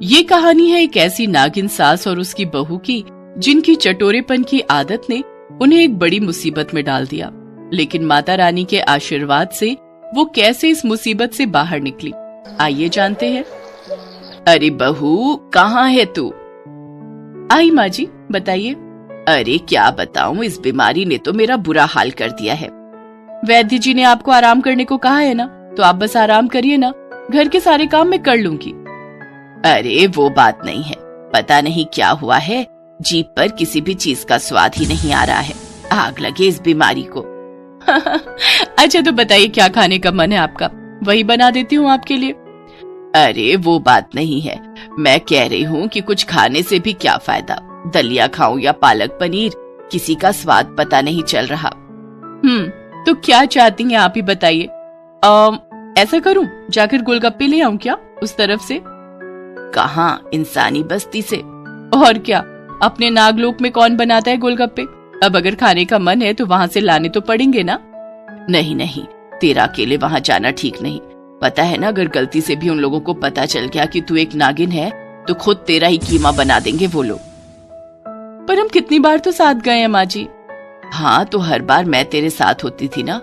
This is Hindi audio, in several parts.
ये कहानी है एक ऐसी नागिन सास और उसकी बहू की, जिनकी चटोरेपन की आदत ने उन्हें एक बड़ी मुसीबत में डाल दिया। लेकिन माता रानी के आशीर्वाद से वो कैसे इस मुसीबत से बाहर निकली, आइए जानते हैं। अरे बहू, कहाँ है तू? आई माँ जी, बताइए। अरे क्या बताऊं, इस बीमारी ने तो मेरा बुरा हाल कर दिया है। वैद्य जी ने आपको आराम करने को कहा है ना, तो आप बस आराम करिए ना, घर के सारे काम मैं कर लूंगी। अरे वो बात नहीं है, पता नहीं क्या हुआ है, जीभ पर किसी भी चीज का स्वाद ही नहीं आ रहा है। आग लगे इस बीमारी को। अच्छा तो बताइए क्या खाने का मन है आपका, वही बना देती हूँ आपके लिए। अरे वो बात नहीं है, मैं कह रही हूँ कि कुछ खाने से भी क्या फायदा, दलिया खाऊं या पालक पनीर, किसी का स्वाद पता नहीं चल रहा। तो क्या चाहती हैं आप ही बताइए। ऐसा करूं, जाकर गोलगप्पे ले आऊं क्या उस तरफ से? कहाँ, इंसानी बस्ती से। और क्या, अपने नागलोक में कौन बनाता है गोलगप्पे? अब अगर खाने का मन है तो वहाँ से लाने तो पड़ेंगे ना। नहीं नहीं, तेरा अकेले वहाँ जाना ठीक नहीं। पता है ना, अगर गलती से भी उन लोगों को पता चल गया कि तू एक नागिन है तो खुद तेरा ही कीमा बना देंगे वो लोग। पर हम कितनी बार तो साथ गए हैं माँ जी। हाँ, तो हर बार मैं तेरे साथ होती थी ना,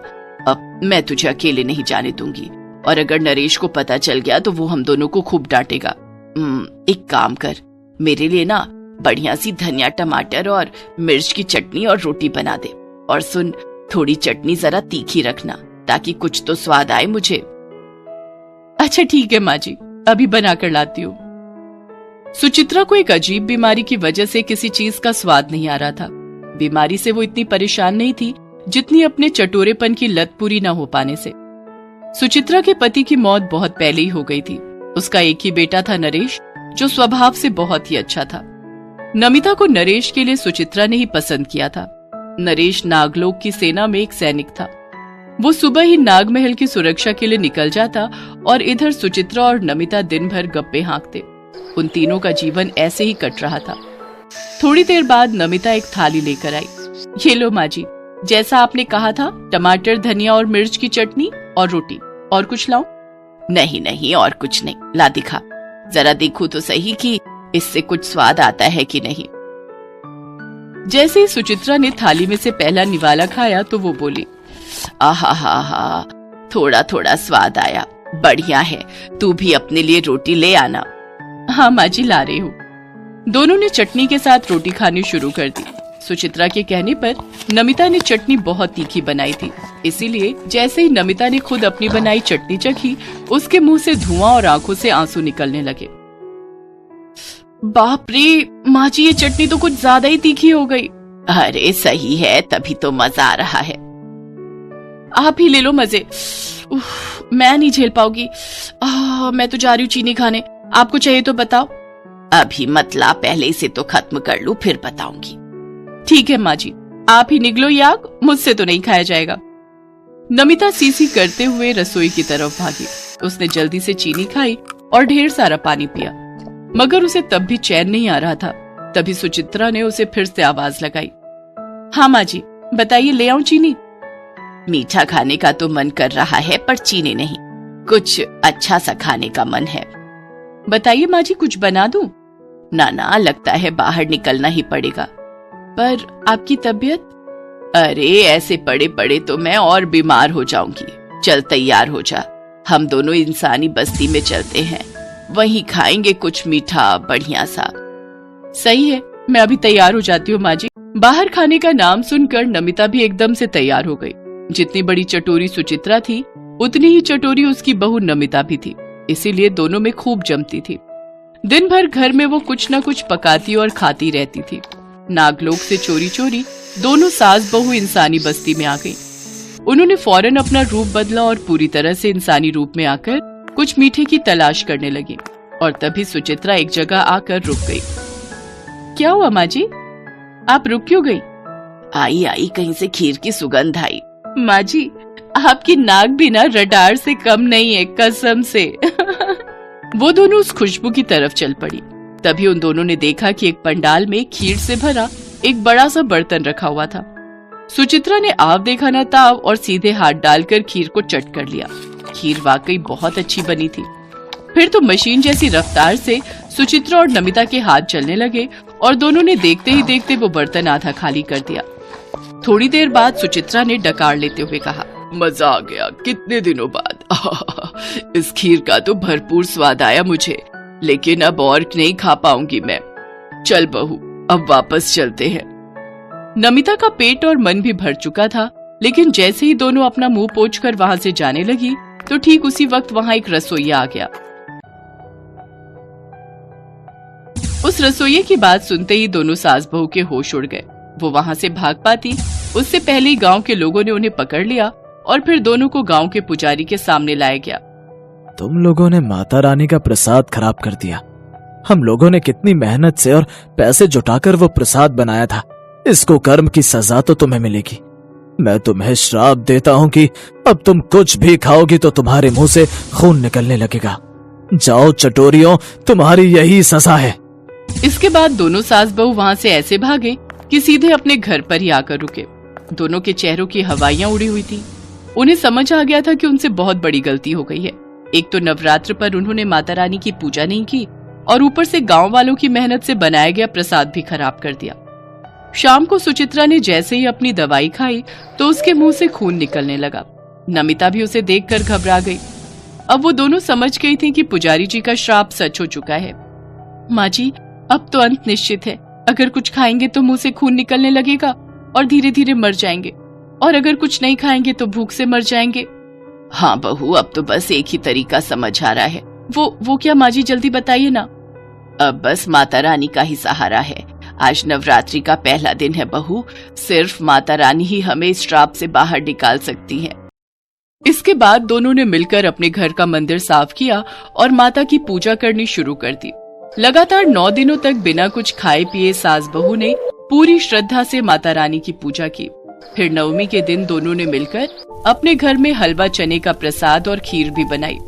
अब मैं तुझे अकेले नहीं जाने दूंगी। और अगर नरेश को पता चल गया तो वो हम दोनों को खूब डांटेगा। एक काम कर, मेरे लिए ना बढ़िया सी धनिया टमाटर और मिर्च की चटनी और रोटी बना दे। और सुन, थोड़ी चटनी जरा तीखी रखना ताकि कुछ तो स्वाद आए मुझे। अच्छा ठीक है माँ जी, अभी बना कर लाती हूँ। सुचित्रा को एक अजीब बीमारी की वजह से किसी चीज का स्वाद नहीं आ रहा था। बीमारी से वो इतनी परेशान नहीं थी जितनी अपने चटोरेपन की लत पूरी न हो पाने से। सुचित्रा के पति की मौत बहुत पहले ही हो गई थी। उसका एक ही बेटा था नरेश, जो स्वभाव से बहुत ही अच्छा था। नमिता को नरेश के लिए सुचित्रा ने ही पसंद किया था। नरेश नागलोक की सेना में एक सैनिक था। वो सुबह ही नागमहल की सुरक्षा के लिए निकल जाता और इधर सुचित्रा और नमिता दिन भर गप्पे हाँकते। उन तीनों का जीवन ऐसे ही कट रहा था। थोड़ी देर बाद नमिता एक थाली लेकर आई। ये लो माँ जी, जैसा आपने कहा था, टमाटर, धनिया और मिर्च की चटनी और रोटी। और कुछ लाऊं? नहीं नहीं, और कुछ नहीं, ला दिखा, जरा देखूं तो सही कि इससे कुछ स्वाद आता है कि नहीं। जैसे ही सुचित्रा ने थाली में से पहला निवाला खाया तो वो बोली, आहा हा हा, थोड़ा थोड़ा स्वाद आया, बढ़िया है, तू भी अपने लिए रोटी ले आना। हाँ माँ जी, ला रही हूँ। दोनों ने चटनी के साथ रोटी खानी शुरू कर दी। सुचित्रा के कहने पर नमिता ने चटनी बहुत तीखी बनाई थी, इसीलिए जैसे ही नमिता ने खुद अपनी बनाई चटनी चखी, उसके मुंह से धुआं और आंखों से आंसू निकलने लगे। बाप रे माँ जी, ये चटनी तो कुछ ज्यादा ही तीखी हो गई। अरे सही है, तभी तो मजा आ रहा है। आप ही ले लो मजे। मैं नहीं झेल पाऊंगी। मैं तो जा रही हूँ चीनी खाने, आपको चाहिए तो बताओ। अभी मत ला, पहले इसे तो खत्म कर लूं, फिर बताऊंगी। ठीक है माँ जी, आप ही निगलो ये आग, मुझसे तो नहीं खाया जाएगा। नमिता सीसी करते हुए रसोई की तरफ भागी। उसने जल्दी से चीनी खाई और ढेर सारा पानी पिया, मगर उसे तब भी चैन नहीं आ रहा था। तभी सुचित्रा ने उसे फिर से आवाज लगाई। हाँ माँ जी, बताइए, ले आऊं चीनी? मीठा खाने का तो मन कर रहा है, पर चीनी नहीं, कुछ अच्छा सा खाने का मन है। बताइए माँ जी, कुछ बना दूं? ना ना, लगता है बाहर निकलना ही पड़ेगा। पर आपकी तबीयत? अरे ऐसे पड़े पड़े तो मैं और बीमार हो जाऊंगी। चल तैयार हो जा, हम दोनों इंसानी बस्ती में चलते हैं, वहीं खाएंगे कुछ मीठा बढ़िया सा। सही है, मैं अभी तैयार हो जाती हूँ माँ जी। बाहर खाने का नाम सुनकर नमिता भी एकदम से तैयार हो गई। जितनी बड़ी चटोरी सुचित्रा थी, उतनी ही चटोरी उसकी बहू नमिता भी थी, इसीलिए दोनों में खूब जमती थी। दिन भर घर में वो कुछ न कुछ पकाती और खाती रहती थी। नागलोक से चोरी चोरी दोनों सास बहू इंसानी बस्ती में आ गई। उन्होंने फौरन अपना रूप बदला और पूरी तरह से इंसानी रूप में आकर कुछ मीठे की तलाश करने लगी। और तभी सुचित्रा एक जगह आकर रुक गई। क्या हुआ माँ जी, आप रुक क्यों गई? आई आई, कहीं से खीर की सुगंध आई। माँ जी, आपकी नाक भी ना रडार से कम नहीं है, कसम से। वो दोनों उस खुशबू की तरफ चल पड़ी। तभी उन दोनों ने देखा कि एक पंडाल में खीर से भरा एक बड़ा सा बर्तन रखा हुआ था। सुचित्रा ने आव देखा न ताव और सीधे हाथ डालकर खीर को चट कर लिया। खीर वाकई बहुत अच्छी बनी थी। फिर तो मशीन जैसी रफ्तार से सुचित्रा और नमिता के हाथ चलने लगे और दोनों ने देखते ही देखते वो बर्तन आधा खाली कर दिया। थोड़ी देर बाद सुचित्रा ने डकार लेते हुए कहा, मजा आ गया, कितने दिनों बाद। इस खीर का तो भरपूर स्वाद आया मुझे, लेकिन अब और नहीं खा पाऊंगी मैं। चल बहू, अब वापस चलते हैं। नमिता का पेट और मन भी भर चुका था, लेकिन जैसे ही दोनों अपना मुंह पोंछकर वहां से जाने लगी तो ठीक उसी वक्त वहां एक रसोइया आ गया। उस रसोइये की बात सुनते ही दोनों सास बहू के होश उड़ गए। वो वहां से भाग पाती उससे पहले ही गांव के लोगों ने उन्हें पकड़ लिया और फिर दोनों को गांव के पुजारी के सामने लाया गया। तुम लोगों ने माता रानी का प्रसाद खराब कर दिया। हम लोगों ने कितनी मेहनत से और पैसे जुटाकर वो प्रसाद बनाया था। इसको कर्म की सजा तो तुम्हें मिलेगी। मैं तुम्हें श्राप देता हूँ कि अब तुम कुछ भी खाओगी तो तुम्हारे मुंह से खून निकलने लगेगा। जाओ चटोरियों, तुम्हारी यही सजा है। इसके बाद दोनों सास बहू वहाँ से ऐसे भागे कि सीधे अपने घर पर ही आकर रुके। दोनों के चेहरों की हवाइयां उड़ी हुई थी। उन्हें समझ आ गया था कि उनसे बहुत बड़ी गलती हो गई है। एक तो नवरात्र पर उन्होंने माता रानी की पूजा नहीं की और ऊपर से गांव वालों की मेहनत से बनाया गया प्रसाद भी खराब कर दिया। शाम को सुचित्रा ने जैसे ही अपनी दवाई खाई तो उसके मुंह से खून निकलने लगा। नमिता भी उसे देखकर घबरा गई। अब वो दोनों समझ गई थी कि पुजारी जी का श्राप सच हो चुका है। माँ जी, अब तो अंत निश्चित है। अगर कुछ खाएंगे तो मुंह से खून निकलने लगेगा और धीरे धीरे मर जाएंगे, और अगर कुछ नहीं खाएंगे तो भूख से मर जाएंगे। हाँ बहू, अब तो बस एक ही तरीका समझ आ रहा है। वो क्या माँ जी, जल्दी बताइए ना। अब बस माता रानी का ही सहारा है। आज नवरात्रि का पहला दिन है बहू, सिर्फ माता रानी ही हमें इस श्राप से बाहर निकाल सकती हैं। इसके बाद दोनों ने मिलकर अपने घर का मंदिर साफ किया और माता की पूजा करनी शुरू कर दी। लगातार 9 दिनों तक बिना कुछ खाए पिए सास बहू ने पूरी श्रद्धा से माता रानी की पूजा की। फिर नवमी के दिन दोनों ने मिलकर अपने घर में हलवा, चने का प्रसाद और खीर भी बनाई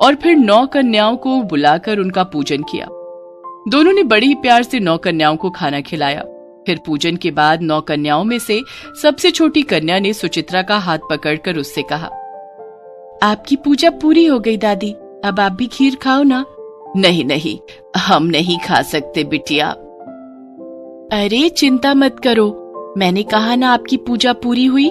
और फिर 9 कन्याओं को बुलाकर उनका पूजन किया। दोनों ने बड़ी ही प्यार से 9 कन्याओं को खाना खिलाया। फिर पूजन के बाद 9 कन्याओं में से सबसे छोटी कन्या ने सुचित्रा का हाथ पकड़कर उससे कहा, आपकी पूजा पूरी हो गई दादी, अब आप भी खीर खाओ ना। नहीं नहीं, हम नहीं खा सकते बिटिया। अरे चिंता मत करो, मैंने कहा ना आपकी पूजा पूरी हुई।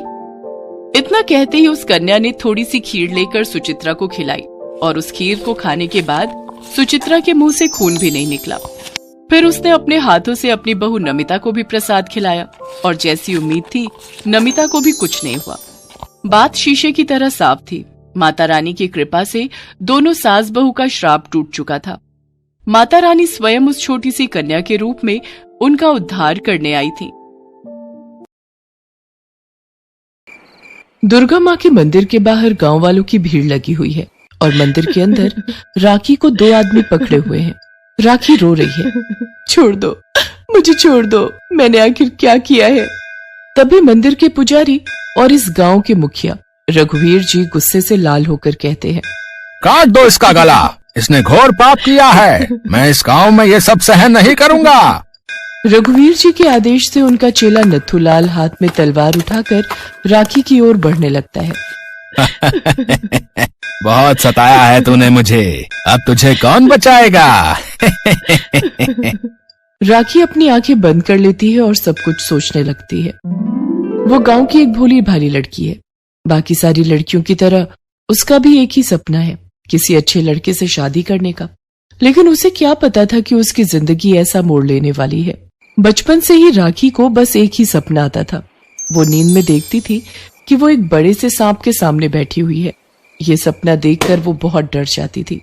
इतना कहते ही उस कन्या ने थोड़ी सी खीर लेकर सुचित्रा को खिलाई और उस खीर को खाने के बाद सुचित्रा के मुंह से खून भी नहीं निकला। फिर उसने अपने हाथों से अपनी बहू नमिता को भी प्रसाद खिलाया और जैसी उम्मीद थी नमिता को भी कुछ नहीं हुआ। बात शीशे की तरह साफ थी। माता रानी की कृपा से दोनों सास बहू का श्राप टूट चुका था। माता रानी स्वयं उस छोटी सी कन्या के रूप में उनका उद्धार करने आई थी। दुर्गा माँ के मंदिर के बाहर गांव वालों की भीड़ लगी हुई है और मंदिर के अंदर राखी को 2 आदमी पकड़े हुए हैं। राखी रो रही है, छोड़ दो मुझे, छोड़ दो, मैंने आखिर क्या किया है। तभी मंदिर के पुजारी और इस गांव के मुखिया रघुवीर जी गुस्से से लाल होकर कहते हैं, काट दो इसका गला, इसने घोर पाप किया है। मैं इस गांव में ये सब सहन नहीं करूंगा। रघुवीर जी के आदेश से उनका चेला नथुलाल हाथ में तलवार उठाकर राखी की ओर बढ़ने लगता है। बहुत सताया है तूने मुझे, अब तुझे कौन बचाएगा। राखी अपनी आंखें बंद कर लेती है और सब कुछ सोचने लगती है। वो गांव की एक भोली भाली लड़की है। बाकी सारी लड़कियों की तरह उसका भी एक ही सपना है, किसी अच्छे लड़के से शादी करने का। लेकिन उसे क्या पता था कि उसकी जिंदगी ऐसा मोड़ लेने वाली है। बचपन से ही राखी को बस एक ही सपना आता था। वो नींद में देखती थी कि वो एक बड़े से सांप के सामने बैठी हुई है। ये सपना देखकर वो बहुत डर जाती थी।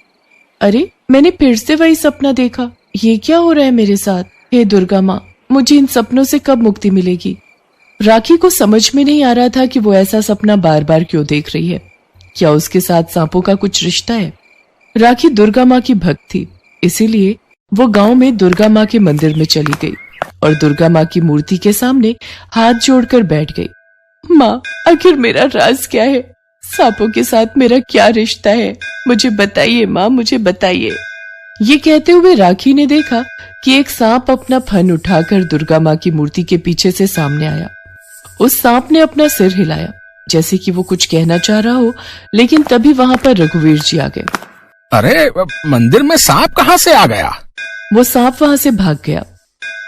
अरे, मैंने फिर से वही सपना देखा, ये क्या हो रहा है मेरे साथ। हे दुर्गा माँ, मुझे इन सपनों से कब मुक्ति मिलेगी। राखी को समझ में नहीं आ रहा था कि वो ऐसा सपना बार बार क्यों देख रही है। क्या उसके साथ सांपों का कुछ रिश्ता है। राखी दुर्गा माँ की भक्त थी, इसीलिए वो गांव में दुर्गा माँ के मंदिर में चली गई और दुर्गा माँ की मूर्ति के सामने हाथ जोड़कर बैठ गई। माँ, आखिर मेरा राज क्या है। सांपों के साथ मेरा क्या रिश्ता है, मुझे बताइए माँ, मुझे बताइए। ये कहते हुए राखी ने देखा कि एक सांप अपना फन उठाकर दुर्गा माँ की मूर्ति के पीछे से सामने आया। उस सांप ने अपना सिर हिलाया जैसे कि वो कुछ कहना चाह रहा हो, लेकिन तभी वहां पर रघुवीर जी आ गए। अरे, मंदिर में सांप कहाँ से आ गया। वो सांप वहां से भाग गया।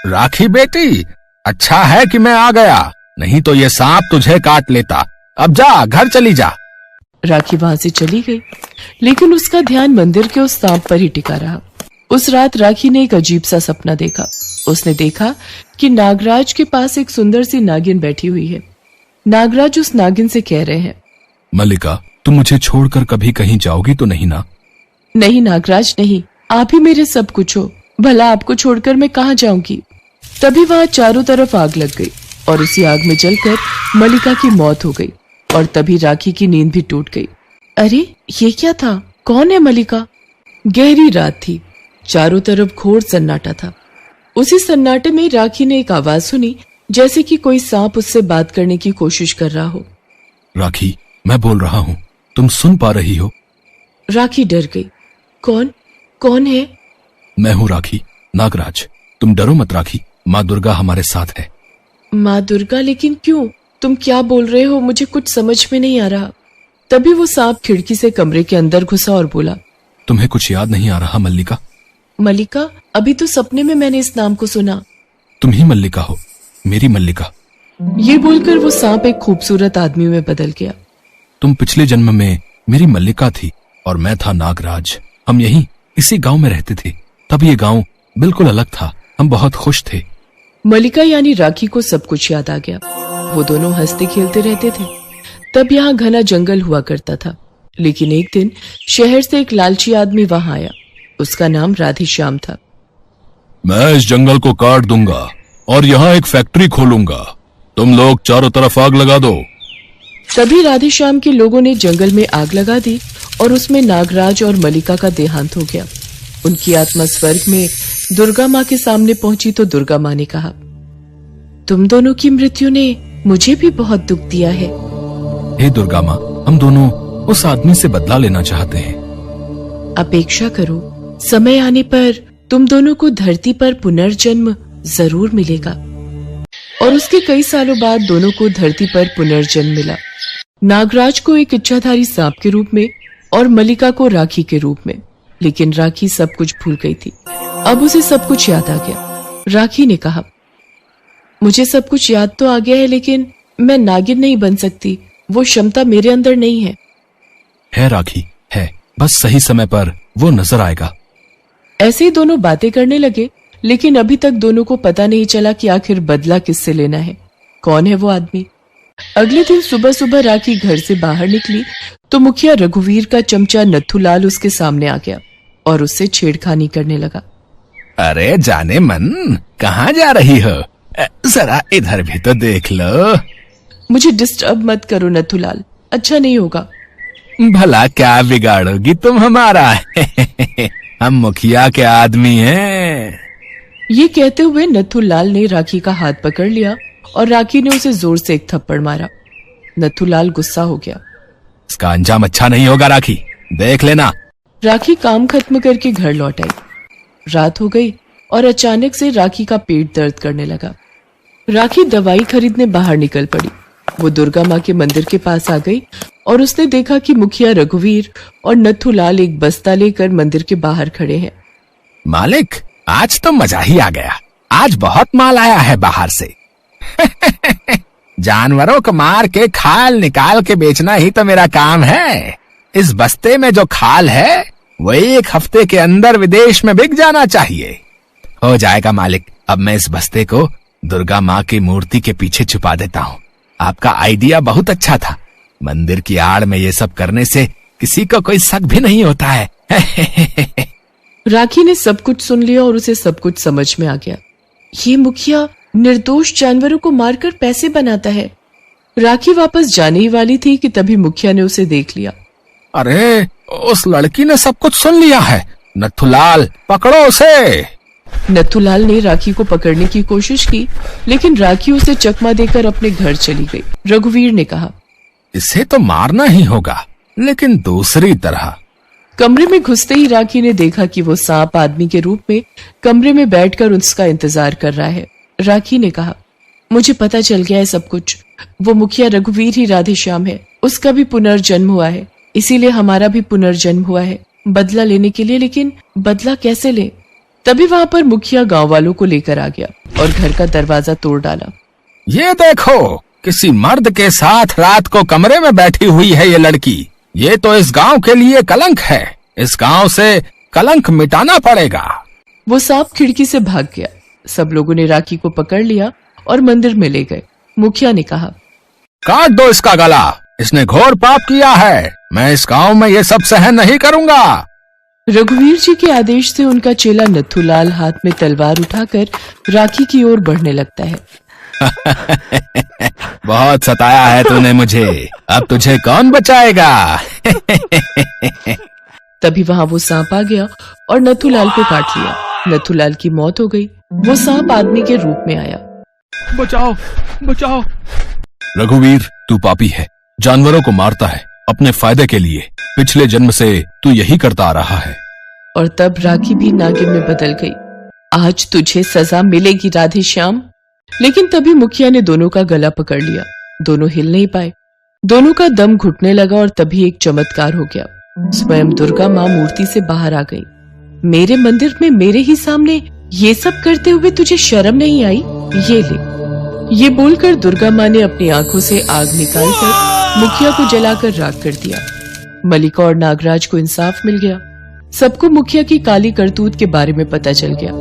राखी बेटी, अच्छा है कि मैं आ गया, नहीं तो ये सांप तुझे काट लेता। अब जा, घर चली जा। राखी वहां से चली गई, लेकिन उसका ध्यान मंदिर के उस सांप पर ही टिका रहा। उस रात राखी ने एक अजीब सा सपना देखा। उसने देखा कि नागराज के पास एक सुंदर सी नागिन बैठी हुई है। नागराज उस नागिन से कह रहे हैं, मल्लिका, तुम मुझे छोड़कर कभी कहीं जाओगी तो नहीं ना? नहीं नागराज नहीं, आप ही मेरे सब कुछ हो, भला आपको छोड़कर मैं कहाँ जाऊंगी। तभी वहां चारों तरफ आग लग गई और उसी आग में जलकर मल्लिका की मौत हो गई और तभी राखी की नींद भी टूट गई। अरे ये क्या था? कौन है मल्लिका? गहरी रात थी, चारों तरफ घोर सन्नाटा था। उसी सन्नाटे में राखी ने एक आवाज सुनी, जैसे कि कोई सांप उससे बात करने की कोशिश कर रहा हो। राखी, मैं बोल रहा हूँ, तुम सुन पा रही हो? राखी डर गई। कौन है? मैं हूँ राखी, नागराज। तुम डरो मत राखी, माँ दुर्गा हमारे साथ है। माँ दुर्गा? लेकिन क्यों? तुम क्या बोल रहे हो? मुझे कुछ समझ में नहीं आ रहा। तभी वो सांप खिड़की से कमरे के अंदर घुसा और बोला, तुम्हें कुछ याद नहीं आ रहा मल्लिका? मल्लिका? अभी तो सपने में मैंने इस नाम को सुना। तुम ही मल्लिका हो, मेरी मल्लिका। ये बोलकर वो सांप एक खूबसूरत आदमी में बदल गया। तुम पिछले जन्म में मेरी मल्लिका थी और मैं था नागराज। हम यहीं इसी गांव में रहते थे। तब ये गांव बिल्कुल अलग था, हम बहुत खुश थे। मल्लिका यानी राखी को सब कुछ याद आ गया। वो दोनों हंसते खेलते रहते थे। तब यहाँ घना जंगल हुआ करता था, लेकिन एक दिन शहर से एक लालची आदमी वहां आया। उसका नाम राधेश्याम था। मैं इस जंगल को काट दूंगा और यहाँ एक फैक्ट्री खोलूंगा। तुम लोग चारों तरफ आग लगा दो। तभी राधेश्याम के लोगों ने जंगल में आग लगा दी और उसमें नागराज और मल्लिका का देहांत हो गया। उनकी आत्मा स्वर्ग में दुर्गा माँ के सामने पहुंची तो दुर्गा माँ ने कहा, तुम दोनों की मृत्यु ने मुझे भी बहुत दुख दिया है। हे दुर्गा माँ, हम दोनों उस आदमी से बदला लेना चाहते हैं। अपेक्षा करो, समय आने पर तुम दोनों को धरती पर पुनर्जन्म जरूर मिलेगा। और उसके कई सालों बाद दोनों को धरती पर पुनर्जन्म मिला। नागराज को एक इच्छाधारी सांप के रूप में और मल्लिका को राखी के रूप में। लेकिन राखी सब कुछ भूल गई थी। अब उसे सब कुछ याद आ गया। राखी ने कहा, मुझे सब कुछ याद तो आ गया है, लेकिन मैं नागिन नहीं बन सकती। वो क्षमता मेरे अंदर नहीं है। है राखी, है, बस सही समय पर वो नजर आएगा। ऐसे ही दोनों बातें करने लगे, लेकिन अभी तक दोनों को पता नहीं चला कि आखिर बदला किससे लेना है, कौन है वो आदमी। अगले दिन सुबह सुबह राखी घर से बाहर निकली तो मुखिया रघुवीर का चमचा नथुलाल उसके सामने आ गया और उससे छेड़खानी करने लगा। अरे जाने मन, कहाँ जा रही हो? जरा इधर भी तो देख लो। मुझे डिस्टर्ब मत करो नथुलाल, अच्छा नहीं होगा। भला क्या बिगाड़ोगी तुम हमारा? हम मुखिया के आदमी हैं। ये कहते हुए नथुलाल ने राखी का हाथ पकड़ लिया और राखी ने उसे जोर से एक थप्पड़ मारा। नथुलाल गुस्सा हो गया। इसका अंजाम अच्छा नहीं होगा राखी, देख लेना। राखी काम खत्म करके घर लौट आई। रात हो गई और अचानक से राखी का पेट दर्द करने लगा। राखी दवाई खरीदने बाहर निकल पड़ी। वो दुर्गा माँ के मंदिर के पास आ गई और उसने देखा कि मुखिया रघुवीर और नथुलाल एक बस्ता लेकर मंदिर के बाहर खड़े हैं। मालिक, आज तो मजा ही आ गया। आज बहुत माल आया है बाहर से। जानवरों को मार के खाल निकाल के बेचना ही तो मेरा काम है। इस बस्ते में जो खाल है वो 1 हफ्ते के अंदर विदेश में बिक जाना चाहिए। हो जाएगा मालिक। अब मैं इस बस्ते को दुर्गा माँ की मूर्ति के पीछे छुपा देता हूँ। आपका आइडिया बहुत अच्छा था। मंदिर की आड़ में ये सब करने से किसी को कोई शक भी नहीं होता है। राखी ने सब कुछ सुन लिया और उसे सब कुछ समझ में आ गया। ये मुखिया निर्दोष जानवरों को मारकर पैसे बनाता है। राखी वापस जाने ही वाली थी कि तभी मुखिया ने उसे देख लिया। अरे, उस लड़की ने सब कुछ सुन लिया है। नथुलाल, पकड़ो उसे। नथुलाल ने राखी को पकड़ने की कोशिश की, लेकिन राखी उसे चकमा देकर अपने घर चली गई। रघुवीर ने कहा, इसे तो मारना ही होगा, लेकिन दूसरी तरह। कमरे में घुसते ही राखी ने देखा कि वो सांप आदमी के रूप में कमरे में बैठकर उसका इंतजार कर रहा है। राखी ने कहा, मुझे पता चल गया है सब कुछ। वो मुखिया रघुवीर ही राधेश्याम है। उसका भी पुनर्जन्म हुआ है, इसीलिए हमारा भी पुनर्जन्म हुआ है बदला लेने के लिए। लेकिन बदला कैसे ले? तभी वहां पर मुखिया गांव वालों को लेकर आ गया और घर का दरवाजा तोड़ डाला। ये देखो, किसी मर्द के साथ रात को कमरे में बैठी हुई है ये लड़की। ये तो इस गांव के लिए कलंक है। इस गांव से कलंक मिटाना पड़ेगा। वो सांप खिड़की से भाग गया। सब लोगों ने राखी को पकड़ लिया और मंदिर में ले गए। मुखिया ने कहा, काट दो इसका गला, इसने घोर पाप किया है। मैं इस गांव में ये सब सहन नहीं करूंगा। रघुवीर जी के आदेश से उनका चेला नथुलाल हाथ में तलवार उठाकर राखी की ओर बढ़ने लगता है। बहुत सताया है तूने मुझे, अब तुझे कौन बचाएगा? तभी वहां वो सांप आ गया और नथुलाल को काट लिया। नथुलाल की मौत हो गई। वो सांप आदमी के रूप में आया। बचाओ, बचाओ। रघुवीर, तू पापी है, जानवरों को मारता है अपने फायदे के लिए। पिछले जन्म से तू यही करता आ रहा है। और तब राखी भी नागिन में बदल गई। आज तुझे सजा मिलेगी राधे श्याम। लेकिन तभी मुखिया ने दोनों का गला पकड़ लिया। दोनों हिल नहीं पाए। दोनों का दम घुटने लगा और तभी एक चमत्कार हो गया। स्वयं दुर्गा माँ मूर्ति से बाहर आ गई। मेरे मंदिर में मेरे ही सामने ये सब करते हुए तुझे शर्म नहीं आई? ये ले। ये बोलकर दुर्गा माँ ने अपनी आंखों से आग निकालकर मुखिया को जलाकर राख कर दिया। मलिका और नागराज को इंसाफ मिल गया। सबको मुखिया की काली करतूत के बारे में पता चल गया।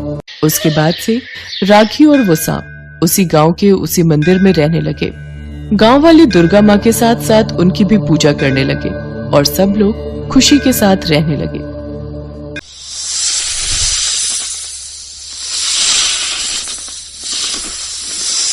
उसके बाद से राखी और वो सांप उसी गांव के उसी मंदिर में रहने लगे। गांव वाले दुर्गा माँ के साथ साथ उनकी भी पूजा करने लगे और सब लोग खुशी के साथ रहने लगे।